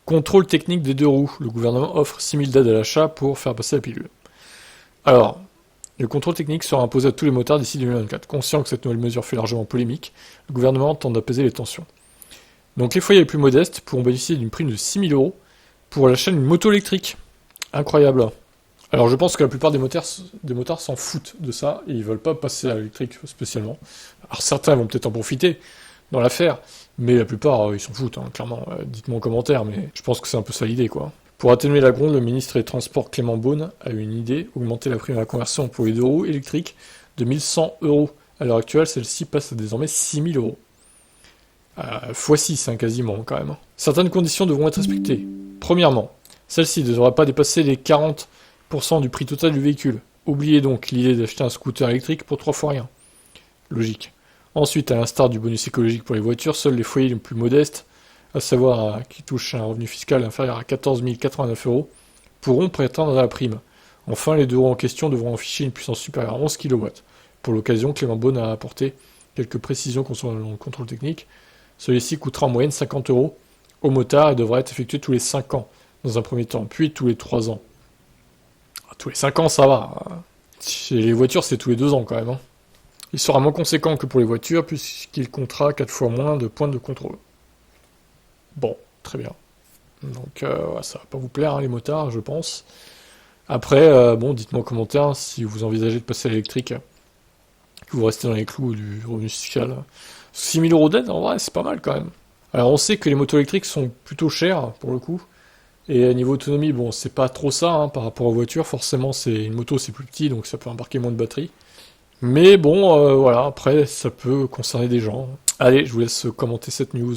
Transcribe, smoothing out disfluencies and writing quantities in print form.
Contrôle technique des deux roues. Le gouvernement offre 6 000 d'aides à l'achat pour faire passer la pilule. Alors, le contrôle technique sera imposé à tous les motards d'ici 2024. Conscient que cette nouvelle mesure fait largement polémique, le gouvernement tente d'apaiser les tensions. Donc les foyers les plus modestes pourront bénéficier d'une prime de 6 000 € pour l'achat d'une moto électrique. Incroyable. Alors je pense que la plupart des motards s'en foutent de ça, et ils veulent pas passer à l'électrique spécialement. Alors certains vont peut-être en profiter dans l'affaire, mais la plupart ils s'en foutent, hein, clairement. Dites-moi en commentaire, mais je pense que c'est un peu ça l'idée, quoi. Pour atténuer la gronde, le ministre des Transports Clément Beaune a eu une idée, augmenter la prime à la conversion pour les deux roues électriques de 1 100 €. À l'heure actuelle, celle-ci passe à désormais 6 000 €. x6, hein, quasiment, quand même. Certaines conditions devront être respectées. Premièrement, celle-ci ne devra pas dépasser les 40% du prix total du véhicule. Oubliez donc l'idée d'acheter un scooter électrique pour 3 fois rien. Logique. Ensuite, à l'instar du bonus écologique pour les voitures, seuls les foyers les plus modestes, à savoir qui touchent un revenu fiscal inférieur à 14 089 €, pourront prétendre à la prime. Enfin, les deux roues en question devront afficher une puissance supérieure à 11 kW. Pour l'occasion, Clément Beaune a apporté quelques précisions concernant le contrôle technique. Celui-ci coûtera en moyenne 50 € au motard et devra être effectué tous les 5 ans, dans un premier temps, puis tous les 3 ans. Tous les 5 ans, ça va. Chez les voitures, c'est tous les 2 ans quand même. Il sera moins conséquent que pour les voitures, puisqu'il comptera 4 fois moins de points de contrôle. Bon, très bien. Donc, ça va pas vous plaire, hein, les motards, je pense. Après, dites-moi en commentaire si vous envisagez de passer à l'électrique, que vous restez dans les clous du revenu fiscal. 6 000 € d'aide, en vrai, c'est pas mal quand même. Alors, on sait que les motos électriques sont plutôt chères, pour le coup. Et à niveau autonomie, bon, c'est pas trop ça, hein, par rapport aux voitures. Forcément, une moto, c'est plus petit, donc ça peut embarquer moins de batterie. Mais bon, voilà, après, ça peut concerner des gens. Allez, je vous laisse commenter cette news.